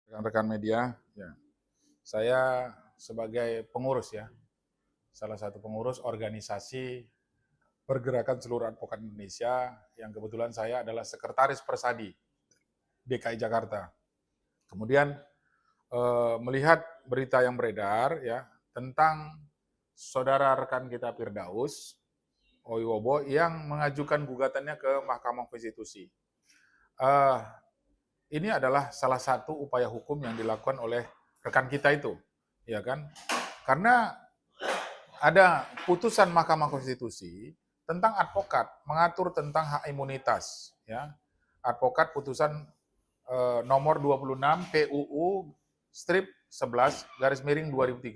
Rekan-rekan media, ya. Saya sebagai pengurus ya, salah satu pengurus organisasi Pergerakan Seluruh Advokat Indonesia, yang kebetulan saya adalah Sekretaris Persadi DKI Jakarta. Kemudian melihat berita yang beredar ya tentang saudara rekan kita Firdaus Oiwobo yang mengajukan gugatannya ke Mahkamah Konstitusi. Eh, ini adalah salah satu upaya hukum yang dilakukan oleh rekan kita itu, ya kan? Karena ada putusan Mahkamah Konstitusi tentang advokat mengatur tentang hak imunitas, ya. Advokat putusan nomor 26 PUU strip 11 garis miring 2013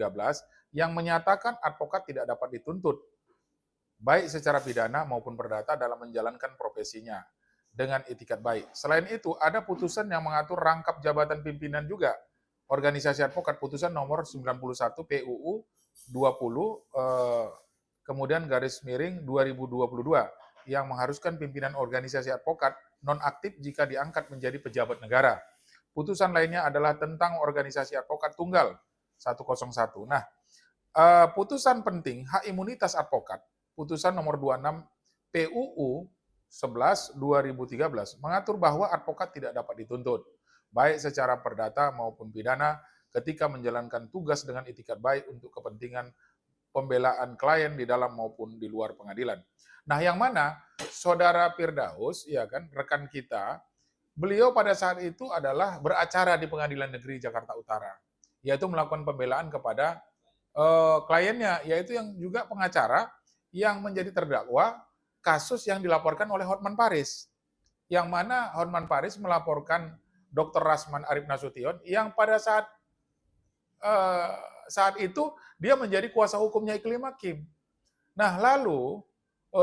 yang menyatakan advokat tidak dapat dituntut baik secara pidana maupun perdata dalam menjalankan profesinya dengan etikat baik. Selain itu, ada putusan yang mengatur rangkap jabatan pimpinan juga. Organisasi advokat putusan nomor 91 PUU 20 kemudian garis miring 2022 yang mengharuskan pimpinan organisasi advokat nonaktif jika diangkat menjadi pejabat negara. Putusan lainnya adalah tentang organisasi advokat tunggal 101. Nah, putusan penting hak imunitas advokat putusan nomor 26 PUU 11 2013 mengatur bahwa advokat tidak dapat dituntut baik secara perdata maupun pidana ketika menjalankan tugas dengan itikat baik untuk kepentingan pembelaan klien di dalam maupun di luar pengadilan. Nah, yang mana saudara Firdaus, ya kan, rekan kita, beliau pada saat itu adalah beracara di Pengadilan Negeri Jakarta Utara, yaitu melakukan pembelaan kepada kliennya, yaitu yang juga pengacara yang menjadi terdakwa kasus yang dilaporkan oleh Hotman Paris, yang mana Hotman Paris melaporkan Dr. Rasman Arif Nasution yang pada saat itu dia menjadi kuasa hukumnya Iklim Hakim. Nah, lalu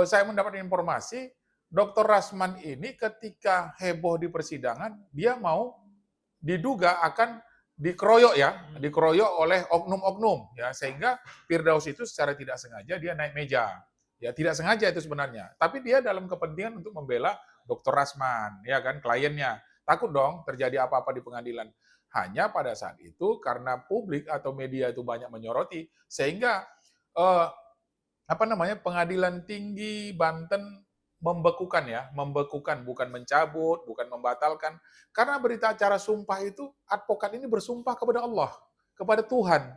saya mendapat informasi Dr. Rasman ini ketika heboh di persidangan, dia mau diduga akan dikeroyok oleh oknum-oknum ya, sehingga Firdaus itu secara tidak sengaja dia naik meja. Ya, tidak sengaja itu sebenarnya, tapi dia dalam kepentingan untuk membela Dr. Rasman, ya kan, kliennya. Takut dong terjadi apa-apa di pengadilan. Hanya pada saat itu karena publik atau media itu banyak menyoroti, sehingga eh, Pengadilan Tinggi Banten membekukan, bukan mencabut, bukan membatalkan. Karena berita acara sumpah itu, advokat ini bersumpah kepada Allah, kepada Tuhan,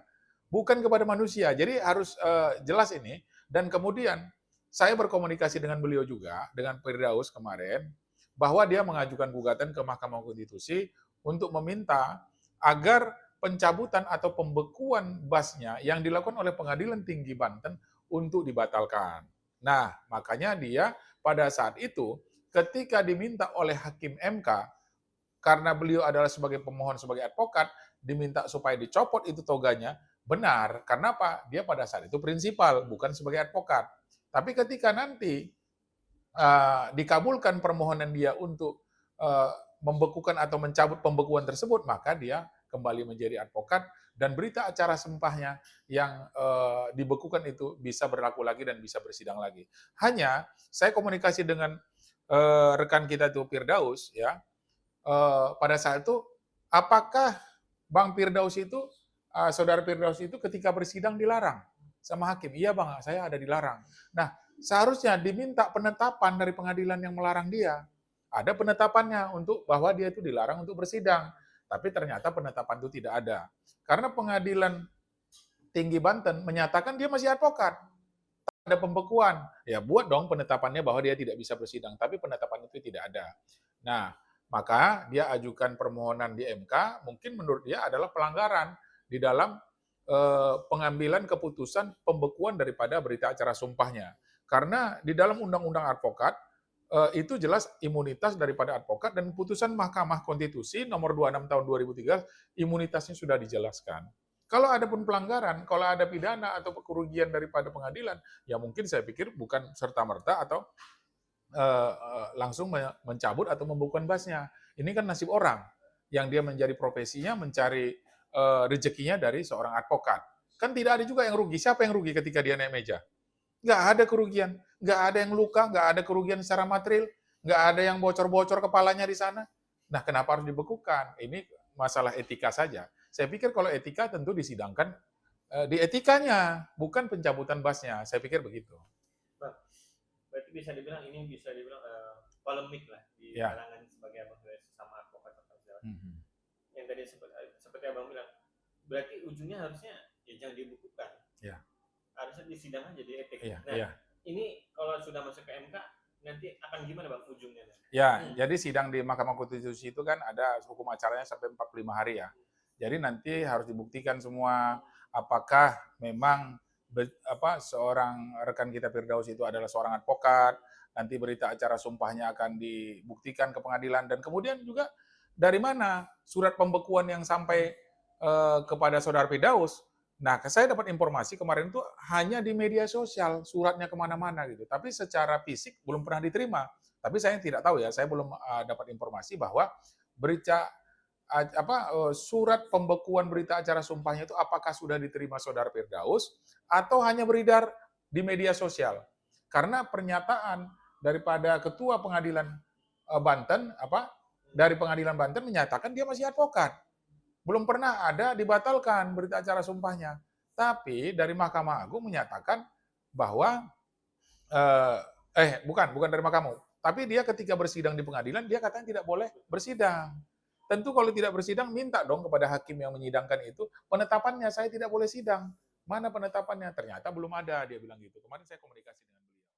bukan kepada manusia. Jadi harus jelas ini. Dan kemudian saya berkomunikasi dengan beliau juga, dengan Firdaus kemarin, bahwa dia mengajukan gugatan ke Mahkamah Konstitusi untuk meminta agar pencabutan atau pembekuan basnya yang dilakukan oleh Pengadilan Tinggi Banten untuk dibatalkan. Nah, makanya dia pada saat itu ketika diminta oleh Hakim MK, karena beliau adalah sebagai pemohon, sebagai advokat, diminta supaya dicopot itu toganya, benar. Karena apa? Dia pada saat itu prinsipal, bukan sebagai advokat. Tapi ketika nanti dikabulkan permohonan dia untuk membekukan atau mencabut pembekuan tersebut, maka dia kembali menjadi advokat dan berita acara sempahnya yang dibekukan itu bisa berlaku lagi dan bisa bersidang lagi. Hanya saya komunikasi dengan rekan kita itu Firdaus ya, pada saat itu apakah Bang Firdaus itu saudara Firdaus itu ketika bersidang dilarang sama hakim? Iya Bang, saya ada dilarang. Nah, seharusnya diminta penetapan dari pengadilan yang melarang dia. Ada penetapannya untuk bahwa dia itu dilarang untuk bersidang. Tapi ternyata penetapan itu tidak ada. Karena Pengadilan Tinggi Banten menyatakan dia masih advokat. Ada pembekuan. Ya buat dong penetapannya bahwa dia tidak bisa bersidang. Tapi penetapan itu tidak ada. Nah, maka dia ajukan permohonan di MK, mungkin menurut dia adalah pelanggaran di dalam pengambilan keputusan pembekuan daripada berita acara sumpahnya. Karena di dalam Undang-Undang Advokat, itu jelas imunitas daripada advokat dan putusan Mahkamah Konstitusi nomor 26 tahun 2003 imunitasnya sudah dijelaskan. Kalau ada pun pelanggaran, kalau ada pidana atau kerugian daripada pengadilan, ya mungkin saya pikir bukan serta-merta atau langsung mencabut atau membekukan basnya. Ini kan nasib orang yang dia menjadi profesinya mencari rezekinya dari seorang advokat. Kan tidak ada juga yang rugi. Siapa yang rugi ketika dia naik meja? Nggak ada kerugian, nggak ada yang luka, nggak ada kerugian secara material, nggak ada yang bocor-bocor kepalanya di sana. Nah, kenapa harus dibekukan? Ini masalah etika saja. Saya pikir kalau etika tentu disidangkan di etikanya, bukan pencabutan basnya. Saya pikir begitu. Bang, berarti bisa dibilang ini bisa dibilang polemik lah di Ya. kalangan sebagai abang sesama advokat atau segala. Mhm. Yang tadi seperti abang bilang, berarti ujungnya harusnya ya jangan dibukukan. Ya. Harusnya disidang aja di etik. Iya, Nah, iya. ini kalau sudah masuk ke MK, nanti akan gimana bang ujungnya? Ya, jadi sidang di Mahkamah Konstitusi itu kan ada hukum acaranya sampai 45 hari ya. Jadi nanti harus dibuktikan semua apakah memang seorang rekan kita Firdaus itu adalah seorang advokat, nanti berita acara sumpahnya akan dibuktikan ke pengadilan, dan kemudian juga dari mana surat pembekuan yang sampai kepada saudara Firdaus. Nah, saya dapat informasi kemarin itu hanya di media sosial, suratnya kemana-mana gitu. Tapi secara fisik belum pernah diterima. Tapi saya tidak tahu ya, saya belum dapat informasi bahwa berita surat pembekuan berita acara sumpahnya itu apakah sudah diterima saudara Firdaus atau hanya beredar di media sosial. Karena pernyataan daripada ketua pengadilan Banten dari pengadilan Banten menyatakan dia masih advokat. Belum pernah ada dibatalkan berita acara sumpahnya. Tapi dari Mahkamah Agung menyatakan bahwa bukan dari Mahkamah, tapi dia ketika bersidang di pengadilan dia katanya tidak boleh bersidang. Tentu kalau tidak bersidang minta dong kepada hakim yang menyidangkan itu penetapannya, saya tidak boleh sidang. Mana penetapannya? Ternyata belum ada, dia bilang gitu. Kemarin saya komunikasi